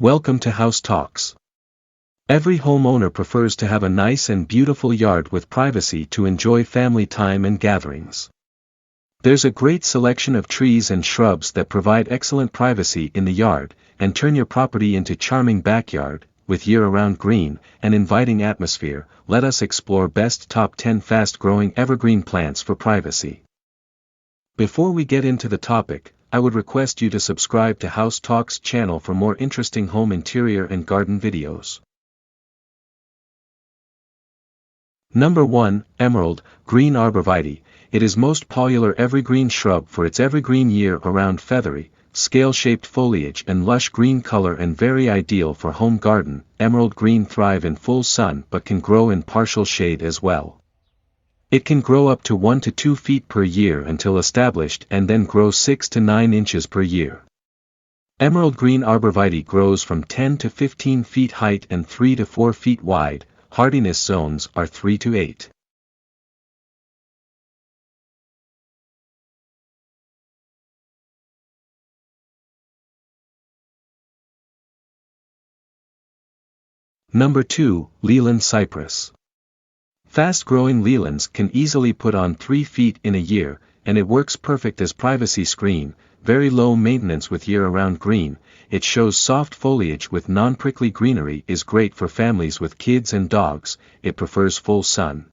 Welcome to House Talks. Every homeowner prefers to have a nice and beautiful yard with privacy to enjoy family time and gatherings. There's a great selection of trees and shrubs that provide excellent privacy in the yard, and turn your property into charming backyard, with year-round green, and inviting atmosphere. Let us explore best top 10 fast-growing evergreen plants for privacy. Before we get into the topic, I would request you to subscribe to House Talks channel for more interesting home interior and garden videos. Number 1, Emerald Green Arborvitae. It is most popular evergreen shrub for its evergreen year-around feathery, scale-shaped foliage and lush green color, and very ideal for home garden. Emerald green thrive in full sun but can grow in partial shade as well. It can grow up to 1 to 2 feet per year until established and then grow 6 to 9 inches per year. Emerald green arborvitae grows from 10 to 15 feet height and 3 to 4 feet wide. Hardiness zones are 3 to 8. Number 2, Leyland Cypress. Fast-growing leylands can easily put on 3 feet in a year, and it works perfect as privacy screen. Very low maintenance with year-round green. It shows soft foliage with non-prickly greenery, is great for families with kids and dogs. It prefers full sun.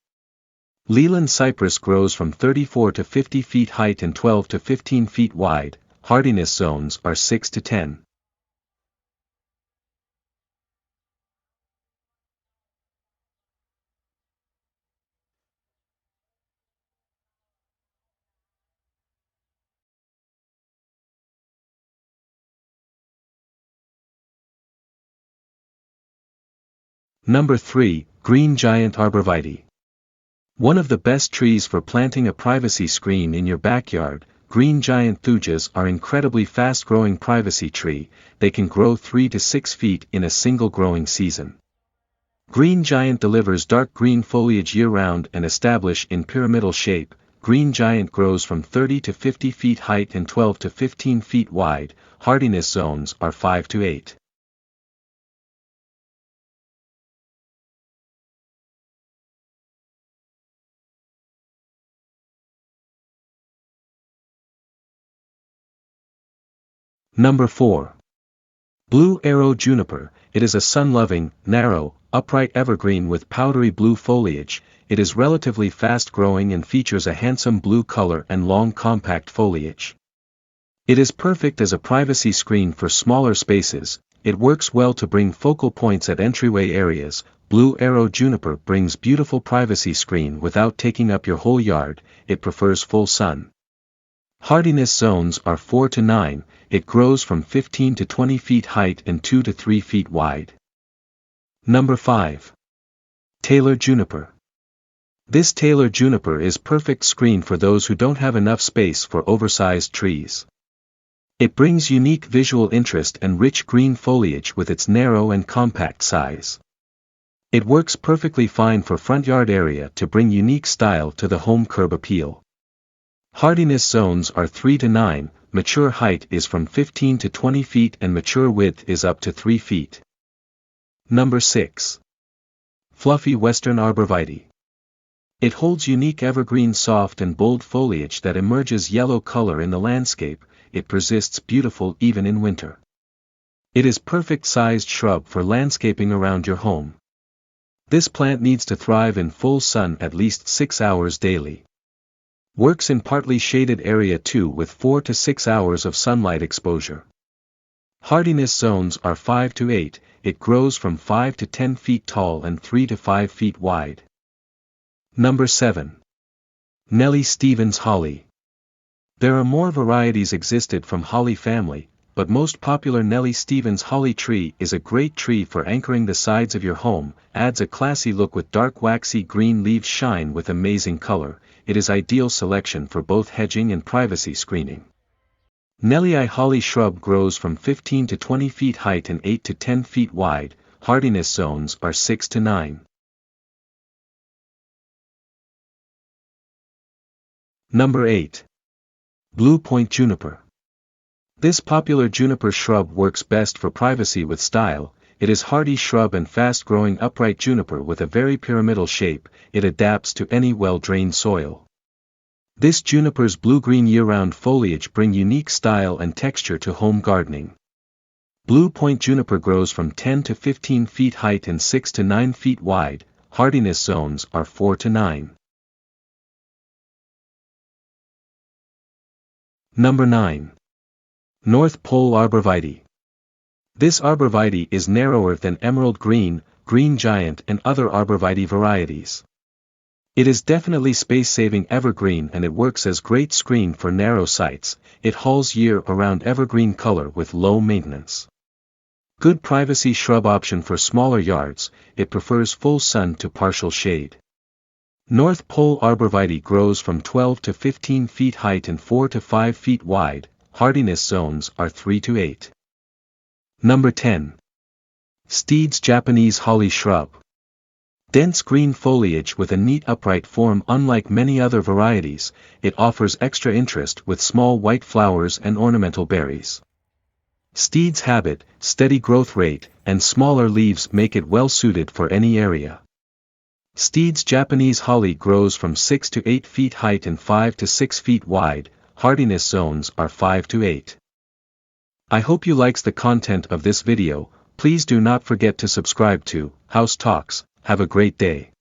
Leyland cypress grows from 34 to 50 feet height and 12 to 15 feet wide. Hardiness zones are 6 to 10. Number 3, Green Giant Arborvitae. One of the best trees for planting a privacy screen in your backyard. Green giant thujas are incredibly fast-growing privacy tree. They can grow 3 to 6 feet in a single growing season. Green giant delivers dark green foliage year-round and establish in pyramidal shape. Green giant grows from 30 to 50 feet height and 12 to 15 feet wide. Hardiness zones are 5 to 8. Number 4. Blue Arrow Juniper. It is a sun-loving, narrow, upright evergreen with powdery blue foliage. It is relatively fast-growing and features a handsome blue color and long compact foliage. It is perfect as a privacy screen for smaller spaces. It works well to bring focal points at entryway areas. Blue Arrow Juniper brings beautiful privacy screen without taking up your whole yard. It prefers full sun. Hardiness zones are 4 to 9. It grows from 15 to 20 feet height and 2 to 3 feet wide. Number 5. Tailor Juniper. This Tailor Juniper is perfect screen for those who don't have enough space for oversized trees. It brings unique visual interest and rich green foliage with its narrow and compact size. It works perfectly fine for front yard area to bring unique style to the home curb appeal. Hardiness zones are 3 to 9, mature height is from 15 to 20 feet and mature width is up to 3 feet. Number 6. Fluffy Western Arborvitae. It holds unique evergreen soft and bold foliage that emerges yellow color in the landscape. It persists beautiful even in winter. It is perfect sized shrub for landscaping around your home. This plant needs to thrive in full sun at least 6 hours daily. Works in partly shaded area too with 4 to 6 hours of sunlight exposure. Hardiness zones are 5 to 8, it grows from 5 to 10 feet tall and 3 to 5 feet wide. Number 7. Nellie Stevens Holly. There are more varieties existed from holly family, but most popular Nellie Stevens holly tree is a great tree for anchoring the sides of your home, adds a classy look with dark waxy green leaves shine with amazing color. It is ideal selection for both hedging and privacy screening. Nellie holly shrub grows from 15 to 20 feet height and 8 to 10 feet wide. Hardiness zones are 6 to 9. Number 8. Blue Point Juniper. This popular juniper shrub works best for privacy with style. It is hardy shrub and fast-growing upright juniper with a very pyramidal shape. It adapts to any well-drained soil. This juniper's blue-green year-round foliage bring unique style and texture to home gardening. Blue Point juniper grows from 10 to 15 feet height and 6 to 9 feet wide. Hardiness zones are 4 to 9. Number 9. North Pole Arborvitae. This arborvitae is narrower than emerald green, green giant and other arborvitae varieties. It is definitely space-saving evergreen and it works as great screen for narrow sites. It hauls year-around evergreen color with low maintenance. Good privacy shrub option for smaller yards. It prefers full sun to partial shade. North Pole Arborvitae grows from 12 to 15 feet height and 4 to 5 feet wide. Hardiness zones are 3 to 8. Number 10. Steeds Japanese Holly Shrub. Dense green foliage with a neat upright form. Unlike many other varieties, it offers extra interest with small white flowers and ornamental berries. Steeds' habit, steady growth rate, and smaller leaves make it well suited for any area. Steeds Japanese Holly grows from 6 to 8 feet height and 5 to 6 feet wide. Hardiness zones are 5 to 8. I hope you likes the content of this video. Please do not forget to subscribe to House Talks. Have a great day.